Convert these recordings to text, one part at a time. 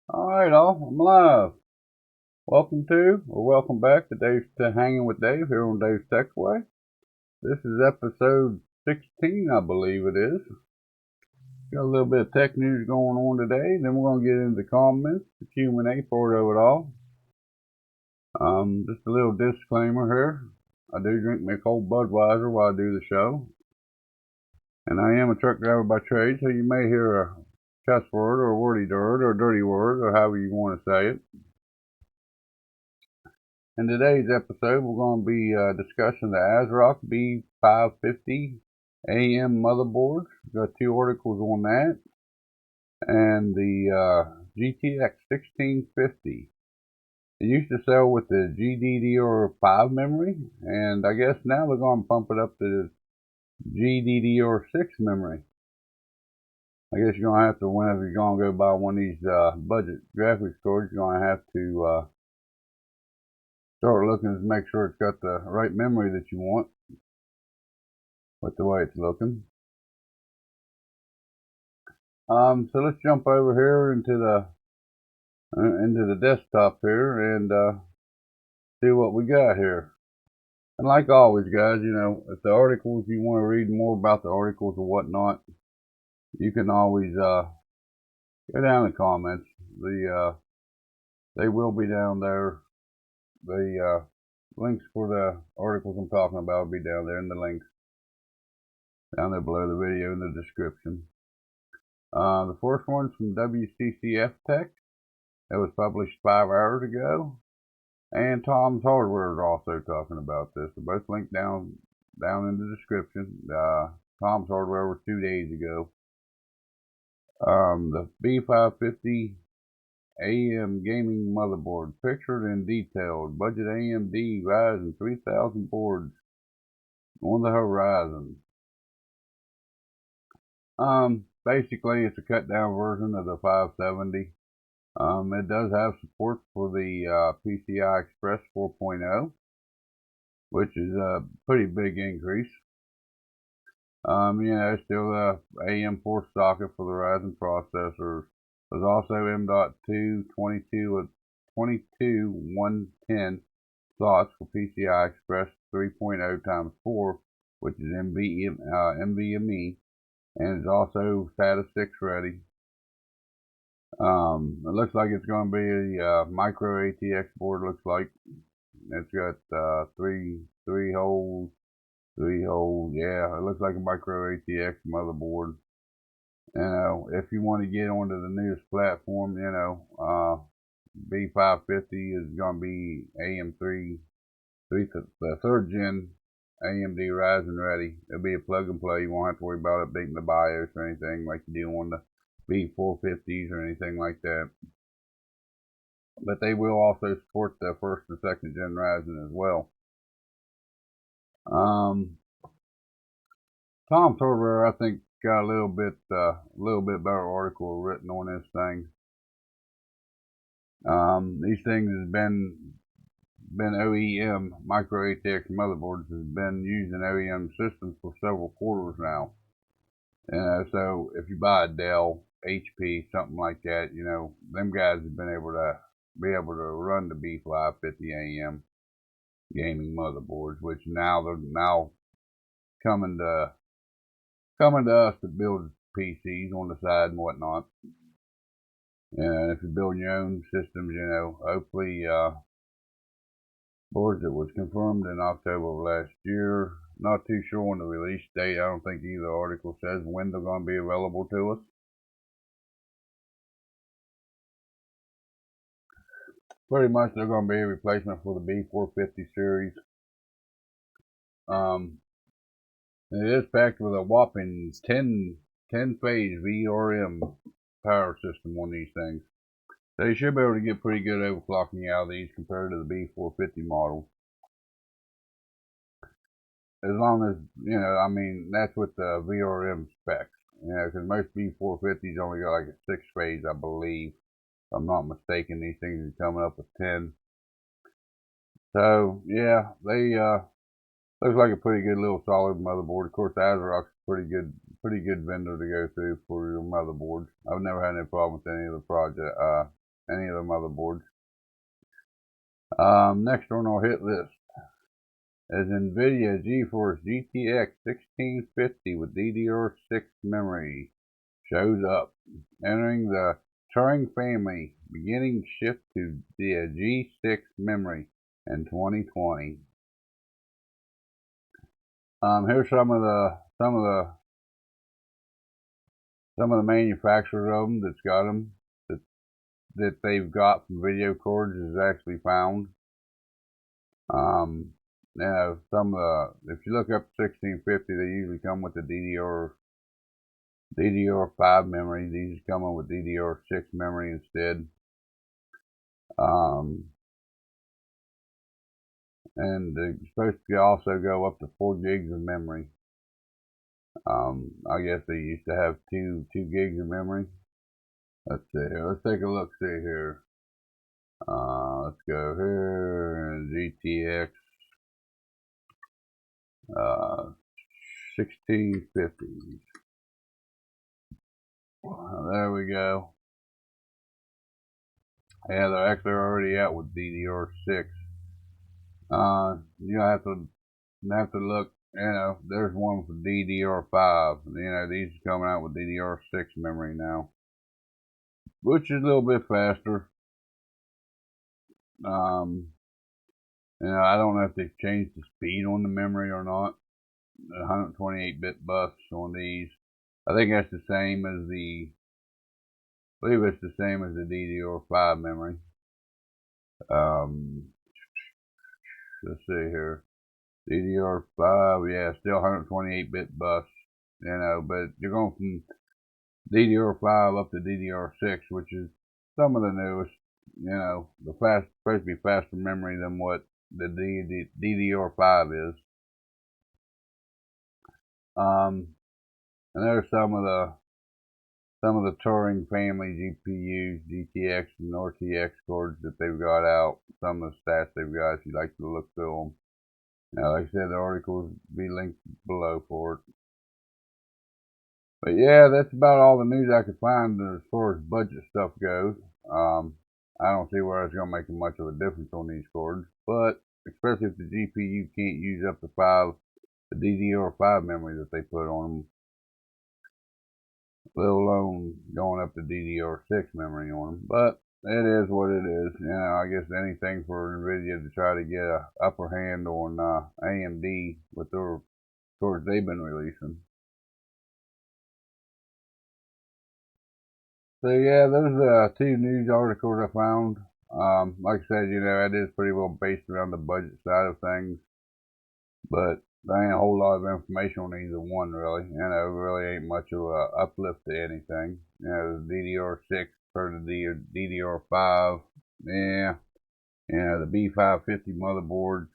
Alright, all, I'm live. Welcome to, or welcome back to Hanging with Dave here on Dave's Techway. This is episode 16, I believe it is. Got a little bit of tech news going on today, then we're going to get into the comments, the Q&A part of it all. Just a little disclaimer here. I do drink my cold Budweiser while I do the show. And I am a truck driver by trade, so you may hear a cuss word or a wordy word or a dirty word or however you want to say it. In today's episode, we're going to be discussing the ASRock B550AM motherboard. Got two articles on that. And the GTX 1650. It used to sell with the GDDR5 memory, and I guess now they're going to pump it up to GDDR6 memory. I guess you're going to have to, whenever you're going to go buy one of these budget graphics cards, you're going to have to start looking to make sure it's got the right memory that you want with the way it's looking. So let's jump over here into the desktop here and see what we got here. And like always, guys, you know, if the articles, you want to read more about the articles or whatnot, you can always go down in the comments. They will be down there. The links for the articles I'm talking about will be down there in the links down there below the video in the description. The first one's from WCCF Tech. It was published 5 hours ago. And Tom's Hardware is also talking about this. They're both linked down in the description. Tom's Hardware was 2 days ago. The B550 AM gaming motherboard, pictured and detailed. Budget AMD Ryzen 3000 boards on the horizon. Basically, it's a cut down version of the 570. It does have support for the PCI Express 4.0, which is a pretty big increase. You know, still a AM4 socket for the Ryzen processors. There's also M.2 22.110 slots for PCI Express 3.0 x 4, which is NVMe, and it's also SATA 6 ready. It looks like it's going to be a micro ATX board. Looks like it's got three holes. Yeah, it looks like a micro ATX motherboard. You know, if you want to get onto the newest platform, you know, B550 is going to be AM3, the third gen AMD Ryzen ready. It'll be a plug and play. You won't have to worry about updating the BIOS or anything like you do on the B450s or anything like that. But they will also support the first and second gen Ryzen as well. Tom's Hardware, I think, got a little bit better article written on this thing. These things has been OEM micro ATX motherboards has been used in OEM systems for several quarters now. So if you buy a Dell, HP, something like that, you know, them guys have been able to run the B550AM gaming motherboards, which now they're coming to us to build PCs on the side and whatnot. And if you're building your own systems, you know, hopefully boards that was confirmed in October of last year. Not too sure on the release date. I don't think either article says when they're going to be available to us. Pretty much they're going to be a replacement for the B450 series. It is packed with a whopping 10 phase VRM power system on these things. So you should be able to get pretty good overclocking out of these compared to the B450 model. As long as, you know, I mean, that's with the VRM specs. You know, because most B450s only got like a 6 phase, I believe. If I'm not mistaken, these things are coming up with 10. So, yeah, they looks like a pretty good little solid motherboard. Of course, ASRock's a pretty good vendor to go through for your motherboards. I've never had any problem with any of the any of the motherboards. Next on our hit list is NVIDIA GeForce GTX 1650 with DDR6 memory. Shows up, entering the Turing family, beginning shift to the G6 memory in 2020. Here's some of the manufacturers of them that's got them that they've got from video cards is actually found. You know, if you look up 1650, they usually come with the DDR5 memory. These are coming with DDR6 memory instead. And they're supposed to also go up to 4 gigs of memory. I guess they used to have 2 gigs of memory. Let's see here. Let's take a look. See here. Let's go here and GTX 1650. There we go. Yeah, they're actually already out with DDR6. You have to look. You know, there's one for DDR5. You know, these are coming out with DDR6 memory now, which is a little bit faster. You know, I don't know if they've changed the speed on the memory or not. 128-bit bus on these. I think that's the same as I believe it's the same as the DDR5 memory. Let's see here. DDR5, yeah, still 128-bit bus. You know, but you're going from DDR5 up to DDR6, which is some of the newest. You know, supposed to be faster memory than what the DDR5 is. And there's some of the Turing family GPUs, GTX and RTX cards that they've got out. Some of the stats they've got if you'd like to look through them. Now, like I said, the articles will be linked below for it. But yeah, that's about all the news I could find as far as budget stuff goes. I don't see where it's going to make much of a difference on these cards, but especially if the GPU can't use up to the DDR5 memory that they put on them, let alone going up to DDR6 memory on them. But it is what it is. You know, I guess anything for NVIDIA to try to get an upper hand on AMD with their cards they've been releasing. So yeah, those are 2 news articles I found. Like I said, you know, it is pretty well based around the budget side of things, but there ain't a whole lot of information on either one really. You know, really ain't much of a uplift to anything. You know, the DDR6 for the DDR5, yeah. You know, the B550 motherboards.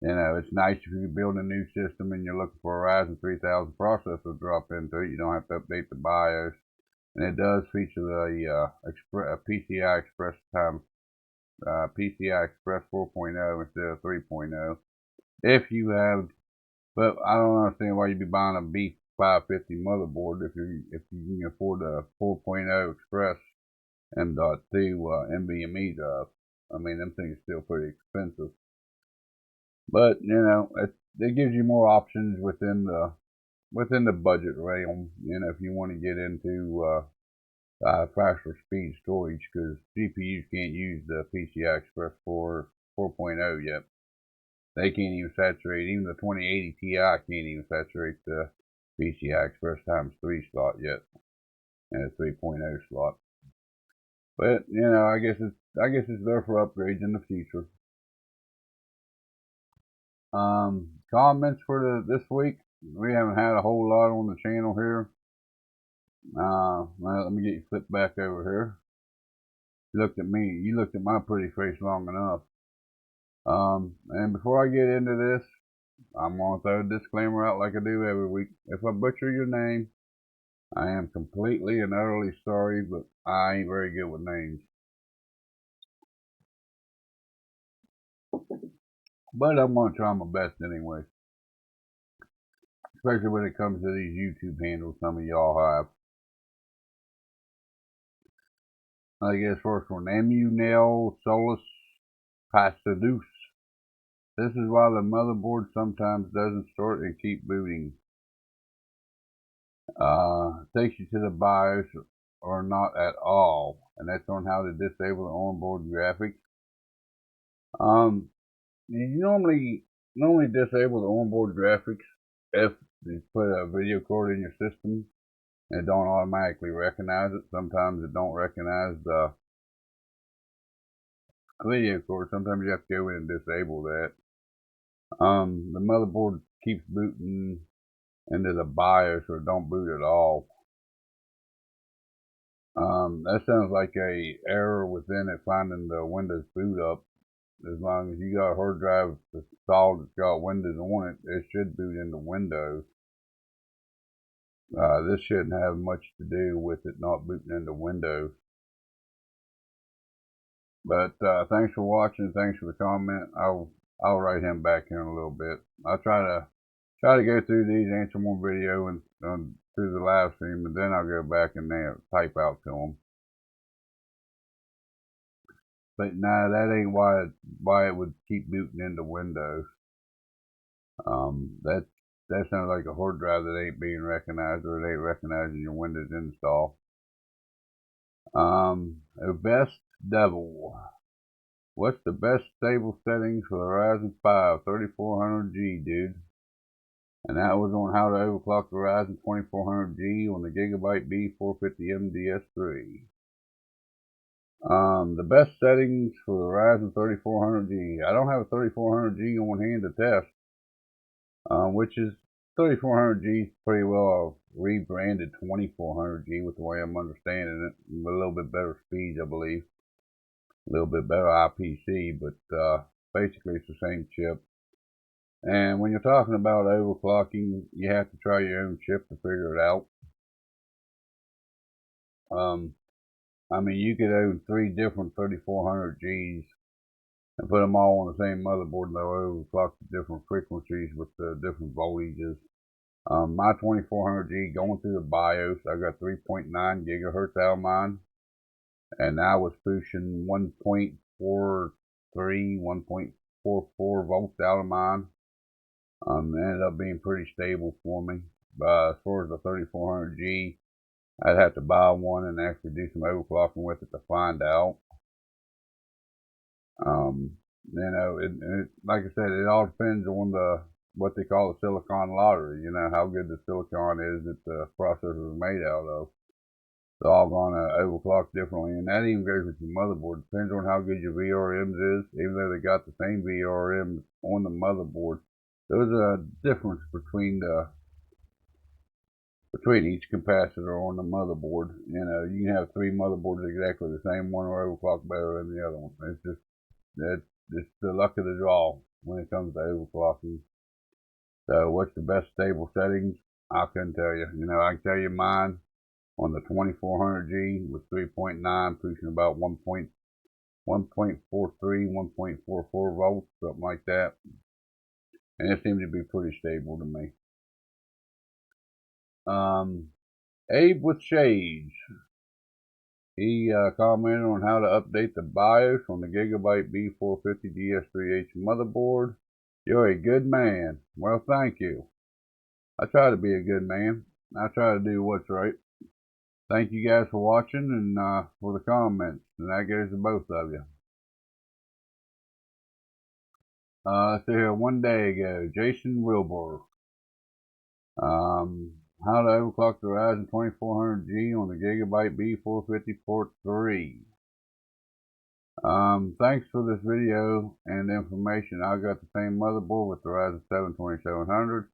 You know, it's nice if you build a new system and you're looking for a Ryzen 3000 processor to drop into it. You don't have to update the BIOS. And it does feature the PCI Express PCI Express 4.0 instead of 3.0. If you have, but I don't understand why you'd be buying a B550 motherboard if you can afford a 4.0 Express M.2 NVMe drive. I mean, them things are still pretty expensive. But you know, it gives you more options within the budget realm. You know, if you want to get into faster speed storage, because GPUs can't use the PCI Express 4.0 yet. They can't even saturate, even the 2080 Ti can't even saturate the PCI Express x3 slot yet, and a 3.0 slot. But you know, I guess it's there for upgrades in the future. Comments for this week. We haven't had a whole lot on the channel here. Well, let me get you flipped back over here. You looked at me. You looked at my pretty face long enough. And before I get into this, I'm going to throw a disclaimer out like I do every week. If I butcher your name, I am completely and utterly sorry, but I ain't very good with names. But I'm going to try my best anyway. Especially when it comes to these YouTube handles some of y'all have. I guess first one, Emunel Solus Pasadus. This is why the motherboard sometimes doesn't start and keep booting. Takes you to the BIOS or not at all, and that's on how to disable the onboard graphics. You normally disable the onboard graphics if you put a video card in your system and it don't automatically recognize it. Sometimes it don't recognize the video card. Sometimes you have to go in and disable that. The motherboard keeps booting into the BIOS or don't boot at all. That sounds like a error within it finding the Windows boot up. As long as you got a hard drive installed that's got Windows on it, it should boot into Windows. This shouldn't have much to do with it not booting into Windows. But thanks for watching. Thanks for the comment. I'll write him back in a little bit. I'll try to go through these, answer more video and through the live stream, and then I'll go back and then type out to them. But nah, that ain't why it would keep booting into Windows. That sounds like a hard drive that ain't being recognized, or it ain't recognizing your Windows install. The best devil. What's the best stable settings for the Ryzen 5 3400G, dude? And that was on how to overclock the Ryzen 2400G on the Gigabyte B550AM DS3. The best settings for the Ryzen 3400G. I don't have a 3400G on hand to test, which is 3400G is pretty well a rebranded 2400G with the way I'm understanding it. A little bit better speeds, I believe. A little bit better IPC, but basically it's the same chip. And when you're talking about overclocking, you have to try your own chip to figure it out. I mean, you could own 3 different 3400Gs and put them all on the same motherboard, and they'll overclock the different frequencies with the different voltages. My 2400G going through the BIOS, I got 3.9 gigahertz out of mine, and I was pushing 1.43, 1.44 volts out of mine. It ended up being pretty stable for me. As far as the 3400G, I'd have to buy one and actually do some overclocking with it to find out. You know, like I said, it all depends on what they call the silicon lottery. You know, how good the silicon is that the processor is made out of. They're all going to overclock differently, and that even goes with your motherboard. Depends on how good your VRMs is. Even though they got the same VRMs on the motherboard, there's a difference between each capacitor on the motherboard. You know, you can have 3 motherboards exactly the same. One will overclock better than the other one. It's the luck of the draw when it comes to overclocking. So what's the best stable settings? I couldn't tell you. You know, I can tell you mine on the 2400G with 3.9 pushing about 1.43, 1.44 volts, something like that. And it seemed to be pretty stable to me. Abe with Shades. He commented on how to update the BIOS on the Gigabyte B450 DS3H motherboard. You're a good man. Well, thank you. I try to be a good man. I try to do what's right. Thank you guys for watching and for the comments. And that goes to both of you. Let's see here. One day ago, Jason Wilbur. How to overclock the Ryzen 2400G on the Gigabyte B450 Port 3. Thanks for this video and information. I got the same motherboard with the Ryzen 7 2700,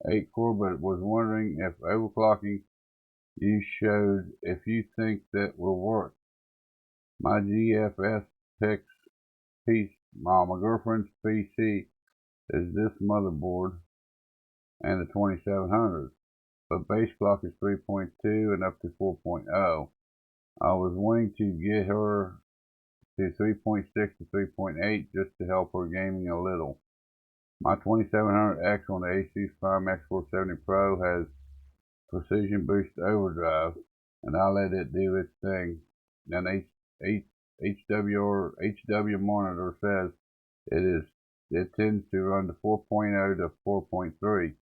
8-core, but was wondering if overclocking you showed if you think that will work. My GeForce Tech piece, my girlfriend's PC is this motherboard and the 2700. But base clock is 3.2 and up to 4.0. I was wanting to get her to 3.6 to 3.8 just to help her gaming a little. My 2700X on the Asus Prime X470 Pro has precision boost overdrive, and I let it do its thing. And HW monitor says it tends to run to 4.0 to 4.3,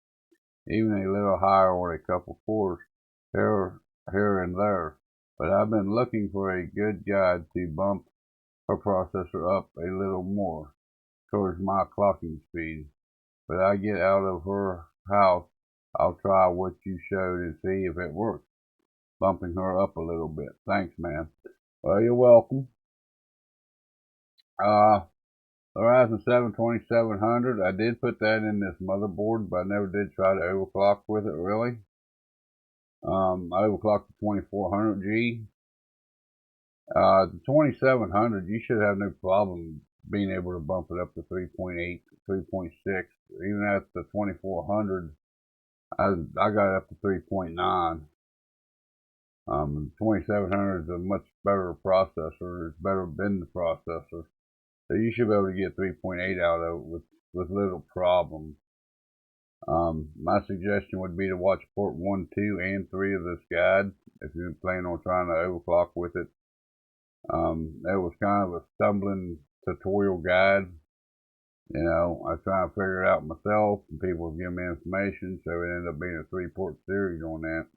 even a little higher on a couple cores here and there. But I've been looking for a good guide to bump her processor up a little more towards my clocking speed. But I get out of her house, I'll try what you showed and see if it works. Bumping her up a little bit. Thanks, man. Well, you're welcome. Ryzen 7 2700. I did put that in this motherboard, but I never did try to overclock with it, really. I overclocked the 2400G. The 2700, you should have no problem being able to bump it up to 3.8, 3.6. Even at the 2400, I got it up to 3.9. 2700 is a much better processor. It's better bin processor. So you should be able to get 3.8 out of it with little problem. My suggestion would be to watch port 1, 2, and 3 of this guide if you're planning on trying to overclock with it. It was kind of a stumbling tutorial guide. You know, I was trying to figure it out myself, and people were giving me information, so it ended up being a 3-port series on that.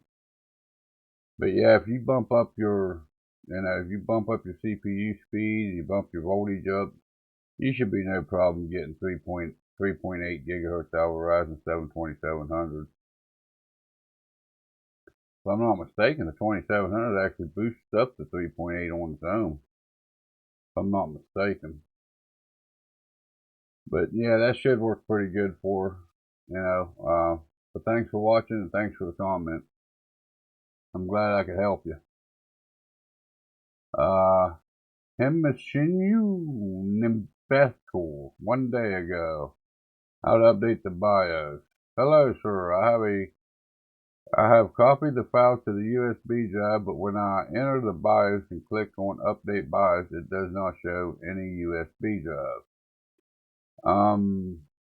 But yeah, if you bump up your, if you bump up your CPU speed, you bump your voltage up, you should be no problem getting 3.8 gigahertz out of Ryzen 7 2700. If I'm not mistaken, the 2700 actually boosts up to 3.8 on its own. If I'm not mistaken. But yeah, that should work pretty good for her, But thanks for watching and thanks for the comment. I'm glad I could help you. Hemishinu Nimbethcore, 1 day ago. How to update the BIOS. Hello, sir. I have copied the file to the USB drive, but when I enter the BIOS and click on Update BIOS, it does not show any USB drive.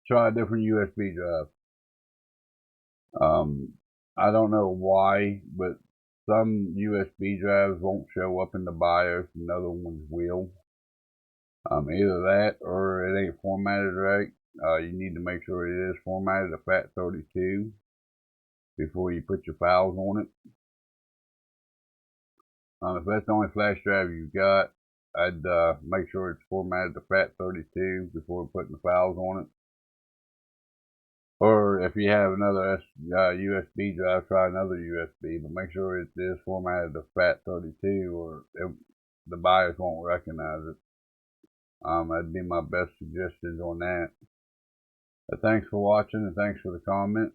Try a different USB drive. I don't know why, but some USB drives won't show up in the BIOS and other ones will. Either that or it ain't formatted right. You need to make sure it is formatted to FAT32 before you put your files on it. If that's the only flash drive you've got, I'd make sure it's formatted to FAT32 before putting the files on it. Or if you have another USB drive, try another USB, but make sure it is formatted to FAT32 or the BIOS won't recognize it. That'd be my best suggestions on that. But thanks for watching and thanks for the comment.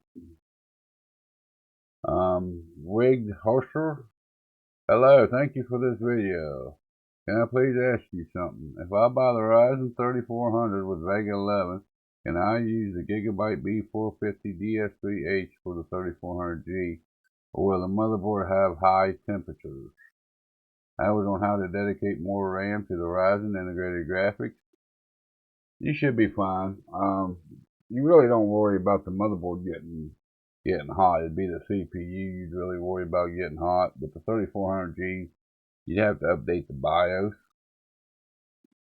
Wigged Horser. Hello, thank you for this video. Can I please ask you something? If I buy the Ryzen 3400 with Vega 11, can I use the Gigabyte B450 DS3H for the 3400G, or will the motherboard have high temperatures? I was on how to dedicate more RAM to the Ryzen integrated graphics. You should be fine. You really don't worry about the motherboard getting hot. It'd be the CPU you'd really worry about getting hot. But the 3400G, you'd have to update the BIOS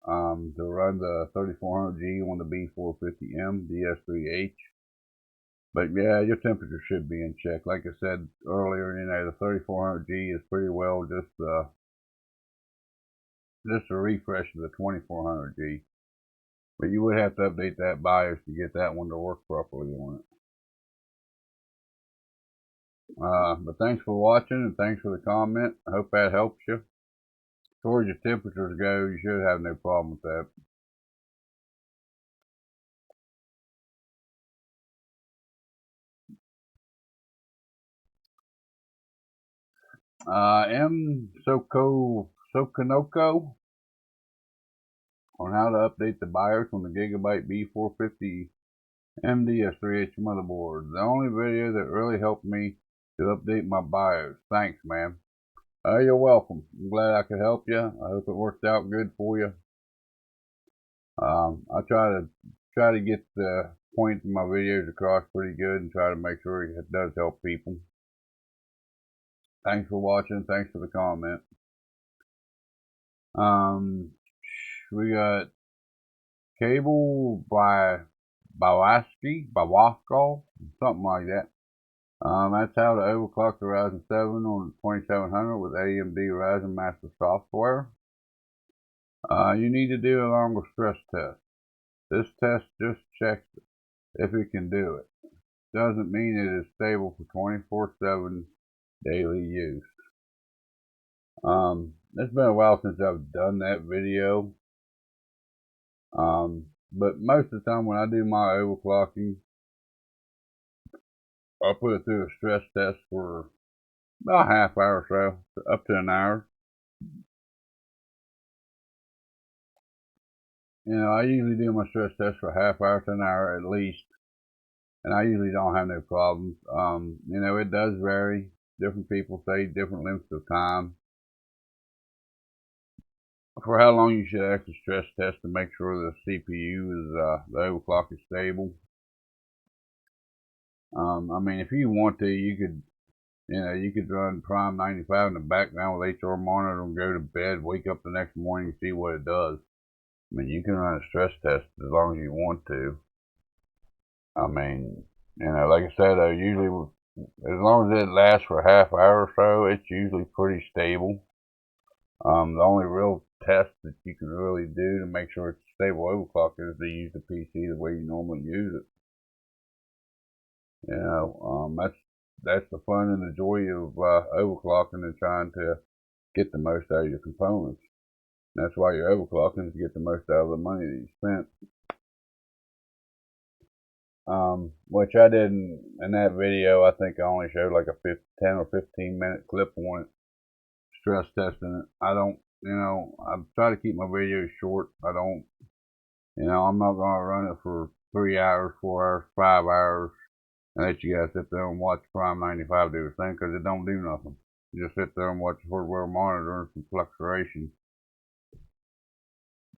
to run the 3400G on the B450M DS3H. But yeah, your temperature should be in check. Like I said earlier, the 3400G is pretty well just a refresh of the 2400G. But you would have to update that BIOS to get that one to work properly on it. But thanks for watching and thanks for the comment. I hope that helps you. As far as your temperatures go, you should have no problem with that. Sokonoko on how to update the BIOS on the Gigabyte B450 MDS3H motherboard. The only video that really helped me to update my BIOS. Thanks, man. You're welcome. I'm glad I could help you. I hope it worked out good for you. I try to get the point of my videos across pretty good and try to make sure it does help people. Thanks for watching. Thanks for the comment. We got cable by Bawasko, something like that. That's how to overclock the Ryzen 7 on the 2700 with AMD Ryzen Master software. You need to do a longer stress test. This test just checks if it can do it. Doesn't mean it is stable for 24/7 daily use. It's been a while since I've done that video. But most of the time when I do my overclocking, I'll put it through a stress test for about a half hour or so, up to an hour. You know, I usually do my stress test for a half hour to an hour at least, and I usually don't have no problems. You know, it does vary. Different people say different lengths of time for how long you should actually stress test to make sure the CPU is the overclock is stable. I mean, if you want to, you could, you know, you could run Prime 95 in the background with HR monitor and go to bed, wake up the next morning and see what it does. I mean, you can run a stress test as long as you want to. I mean, you know, like I said, usually as long as it lasts for a half hour or so, it's usually pretty stable. The only real test that you can really do to make sure it's stable overclock is to use the PC the way you normally use it. You know, that's the fun and the joy of overclocking and trying to get the most out of your components. And that's why you're overclocking, to get the most out of the money that you spent. Which I did in that video. I think I only showed like a 10 or 15 minute clip on it, stress testing it. I don't, you know, I try to keep my videos short. I don't, you know, I'm not gonna run it for 3 hours, 4 hours, 5 hours, and let you guys sit there and watch Prime 95 do its thing, because it don't do nothing. You just sit there and watch the hardware monitor and some fluctuation.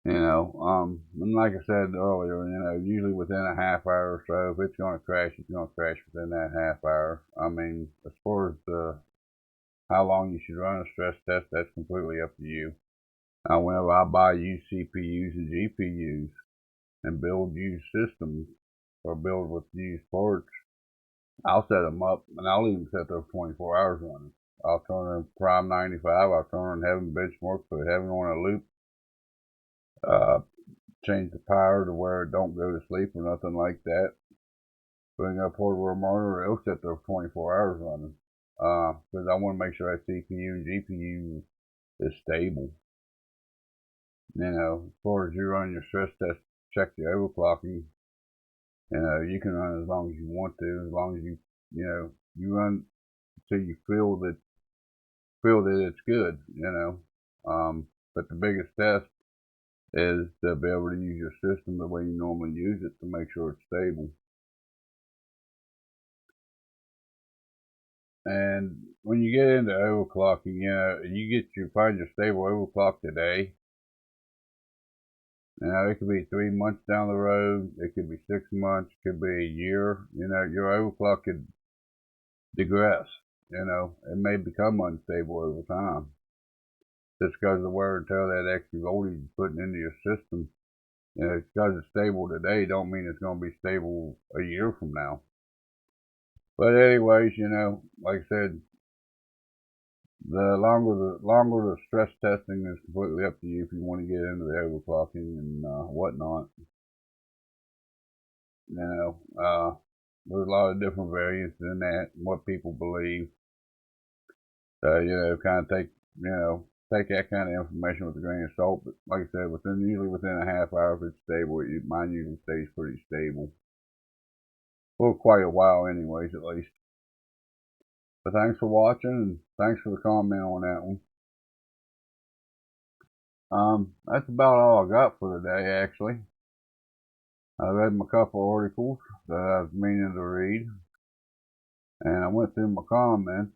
You know, and like I said earlier, you know, usually within a half hour or so, if it's going to crash, it's going to crash within that half hour. I mean, as far as how long you should run a stress test, that's completely up to you. Now, whenever I buy used CPUs and GPUs and build used systems or build with used parts, I'll set them up and I'll even set those 24 hours running. I'll turn on Prime 95, I'll turn on Heaven Benchmark, put Heaven on a loop, change the power to where it don't go to sleep or nothing like that. Bring up hardware monitor, it'll sit there for 24 hours running. Because I want to make sure that CPU and GPU is stable. You know, as far as you run your stress test, check your overclocking. You know, you can run as long as you want to, as long as you know, you run until you feel that it's good. You know, but the biggest test is to be able to use your system the way you normally use it to make sure it's stable. And when you get into overclocking, you know, you find your stable overclock today. You know, it could be 3 months down the road, it could be 6 months, it could be a year. You know, your overclock could digress. You know, it may become unstable over time. Just because of the wear and tear that extra voltage you're putting into your system. You know, because it's stable today, don't mean it's going to be stable a year from now. But anyways, you know, like I said, the longer the stress testing is completely up to you if you want to get into the overclocking and whatnot. You know, there's a lot of different variants in that and what people believe. So, you know, kind of take that kind of information with a grain of salt. But like I said, usually within a half hour, if it's stable, mine usually stays pretty stable for quite a while, anyways, at least. But thanks for watching, and thanks for the comment on that one. That's about all I got for today, actually. I read my couple articles that I was meaning to read, and I went through my comments.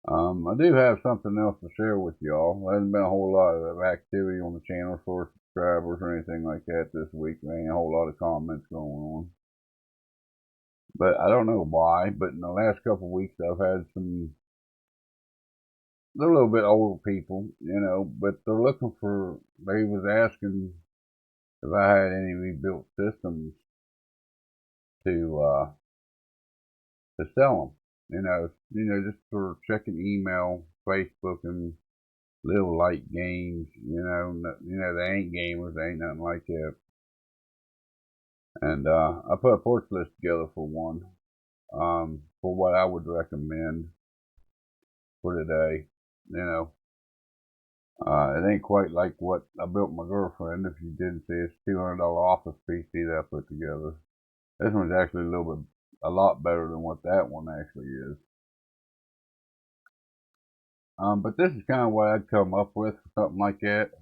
I do have something else to share with y'all. There hasn't been a whole lot of activity on the channel for subscribers or anything like that this week. There ain't a whole lot of comments going on. But I don't know why, but in the last couple of weeks I've had some they're a little bit older people, you know, but they're looking for. They was asking if I had any rebuilt systems to sell them. Just for checking email, Facebook, and little light games. They ain't gamers. They ain't nothing like that. And I put a porch list together for one, for what I would recommend for today. You know, it ain't quite like what I built my girlfriend. If you didn't see, it's $200 office PC that I put together. This one's actually a lot better than what that one actually is. But this is kind of what I'd come up with for something like that.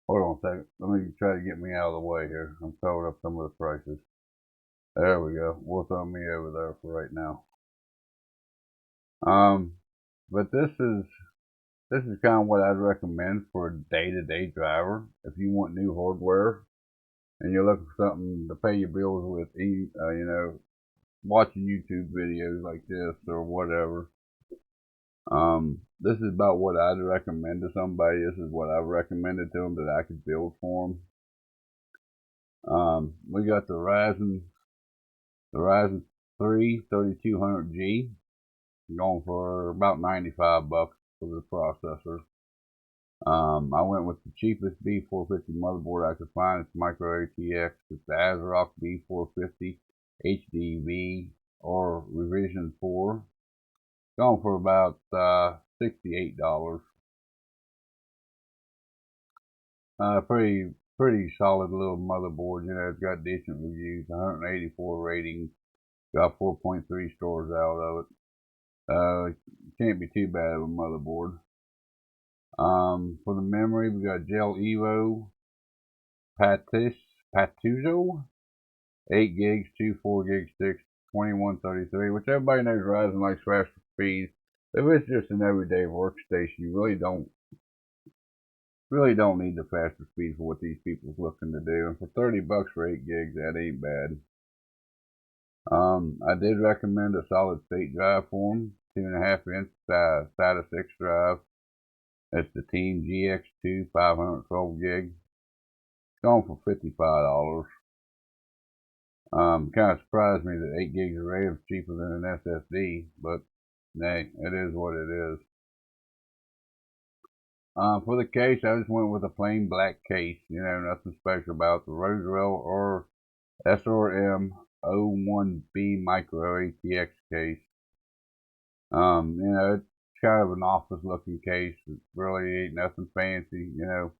Hold on a second. Let me try to get me out of the way here. I'm throwing up some of the prices. There we go. We'll throw me over there for right now. But this is kind of what I'd recommend for a day-to-day driver. If you want new hardware and you're looking for something to pay your bills with, watching YouTube videos like this or whatever. This is about what I'd recommend to somebody. This is what I've recommended to them that I could build for them. We got the Ryzen 3 3200G going for about $95 for the processor. I went with the cheapest B450 motherboard I could find. It's micro ATX. It's the ASRock B450 HDV or revision 4. Going for about $68. Pretty solid little motherboard. It's got decent reviews. 184 ratings. Got 4.3 stores out of it. Can't be too bad of a motherboard. For the memory, we got Gel Evo Patuzzo, 8 gigs, 2 4 gig sticks, 2133, which everybody knows Ryzen likes faster speeds. If it's just an everyday workstation, you really don't need the faster speed for what these people's looking to do. And for $30 for 8 gigs, that ain't bad. I did recommend a solid state drive for them, 2.5 inch SATA 6 drive. That's the Team GX2 512 gig. It's going for $55. Kind of surprised me that 8 gigs of RAM is cheaper than an SSD, but hey, it is what it is. For the case, I just went with a plain black case. Nothing special about the Roosevelt or SRM01B micro ATX case. It's kind of an office looking case. It really ain't nothing fancy. Of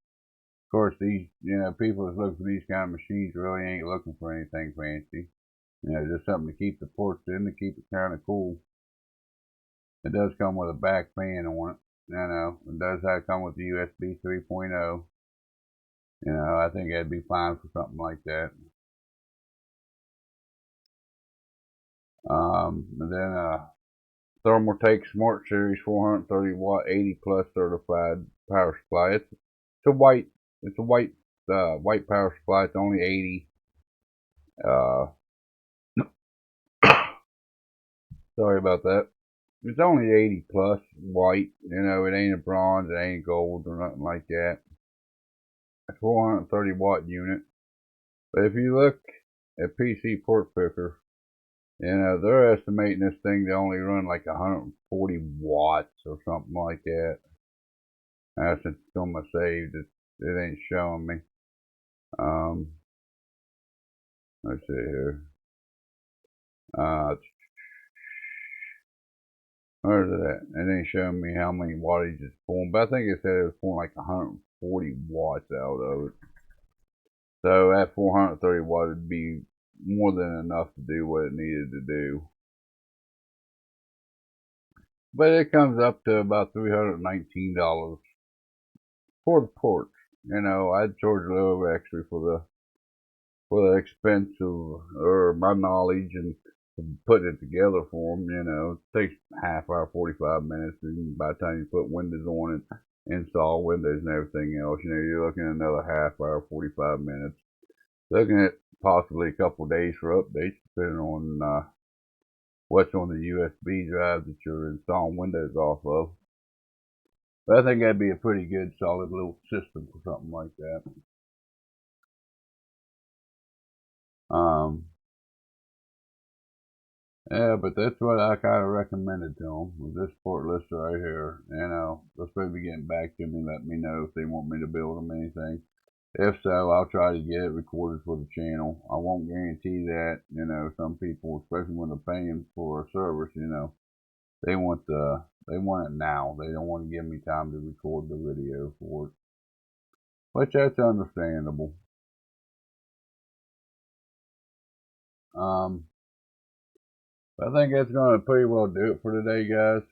course, these, people that's looking for these kind of machines really ain't looking for anything fancy. Just something to keep the ports in, to keep it kind of cool. It does come with a back fan on it. It does come with the USB 3.0. I think that'd be fine for something like that. And then Thermaltake Smart Series 430 watt 80 plus certified power supply. It's a white power supply. It's only 80. Sorry about that. It's only 80 plus white. It ain't a bronze, it ain't gold or nothing like that. It's 430 watt unit. But if you look at PC Port Picker, they're estimating this thing to only run like 140 watts or something like that. Since it's on my saved, it ain't showing me. Let's see here. Where's it at? It ain't showing me how many wattage it's pulling, but I think it said it was pulling like 140 watts out of it. So that 430 watt would be more than enough to do what it needed to do. But it comes up to about $319 for the ports. I'd charge a little extra for the expense or my knowledge and putting it together for them. It takes half hour, 45 minutes, and by the time you put Windows on and install Windows and everything else, you're looking at another half hour, 45 minutes. Looking at possibly a couple days for updates, depending on what's on the USB drive that you're installing Windows off of. But I think that'd be a pretty good, solid little system for something like that. Yeah, but that's what I kind of recommended to them, with this port list right here. You know, they're supposed to be getting back to me, let me know if they want me to build them anything. If so, I'll try to get it recorded for the channel. I won't guarantee that. You know, some people, especially when they're paying for a service, you know, they want it now. They don't want to give me time to record the video for it, which that's understandable. Um, I think that's going to pretty well do it for today, guys.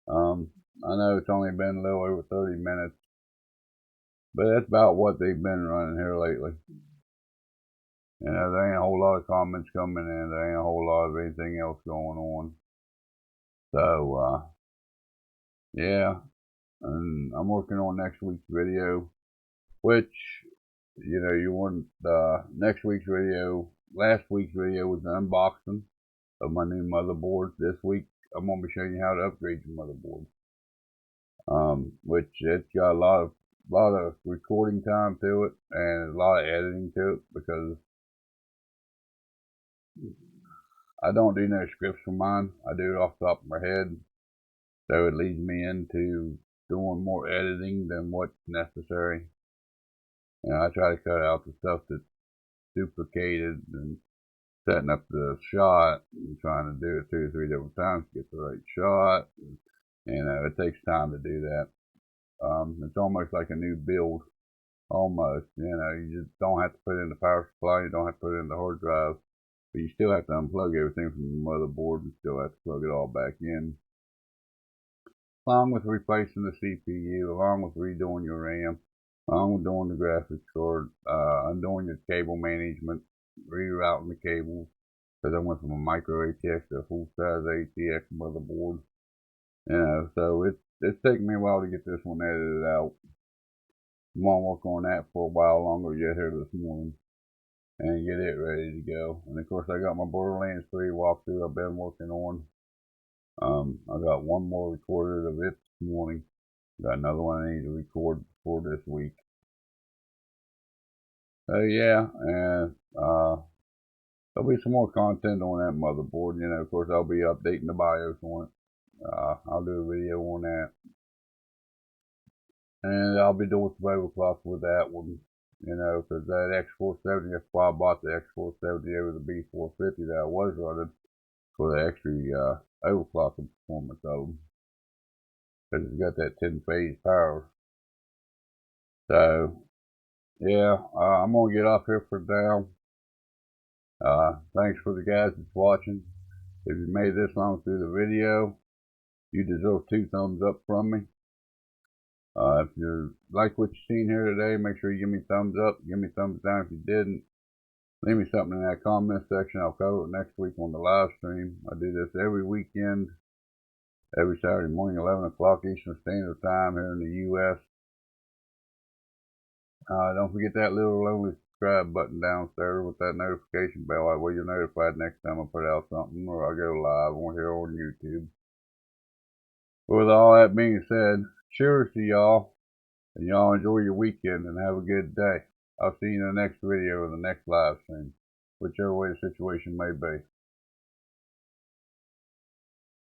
I know it's only been a little over 30 minutes, but that's about what they've been running here lately. You know, there ain't a whole lot of comments coming in. There ain't a whole lot of anything else going on. So, yeah, and I'm working on next week's video, which, you know, you want next week's video. Last week's video was an unboxing of my new motherboard. This week, I'm going to be showing you how to upgrade your motherboard. Which it's got a lot of recording time to it and a lot of editing to it, because I don't do no scripts for mine. I do it off the top of my head, so it leads me into doing more editing than what's necessary. And I try to cut out the stuff that's duplicated and setting up the shot and trying to do it 2 or 3 different times to get the right shot. You know, it takes time to do that. It's almost like a new build. Almost, you know, you just don't have to put in the power supply, you don't have to put in the hard drive, but you still have to unplug everything from the motherboard and still have to plug it all back in. Along with replacing the CPU, along with redoing your RAM, along with doing the graphics card, undoing your cable management, rerouting the cables, because I went from a micro ATX to a full-size ATX motherboard. You know, so it's taken me a while to get this one edited out. I'm gonna work on that for a while longer yet here this morning and get it ready to go. And of course, I got my Borderlands 3 walkthrough I've been working on. I got one more recorded of it this morning. Got another one I need to record for this week. So yeah, and there'll be some more content on that motherboard. You know, of course, I'll be updating the BIOS on it. I'll do a video on that. And I'll be doing some overclock with that one, you know, because that X470, that's why I bought the X470 over the B450 that I was running, for the extra overclocking performance of them, because it's got that 10-phase power. So, yeah, I'm going to get off here for now. Thanks for the guys that's watching. If you made this long through the video, you deserve 2 thumbs up from me. If you like what you've seen here today, make sure you give me a thumbs up. Give me a thumbs down if you didn't. Leave me something in that comment section. I'll cover it next week on the live stream. I do this every weekend, every Saturday morning, 11 o'clock Eastern Standard Time here in the U.S. Don't forget that little lonely subscribe button downstairs with that notification bell. That way you're notified next time I put out something or I go live on here on YouTube. With all that being said, cheers to y'all, and y'all enjoy your weekend and have a good day. I'll see you in the next video or the next live stream, whichever way the situation may be.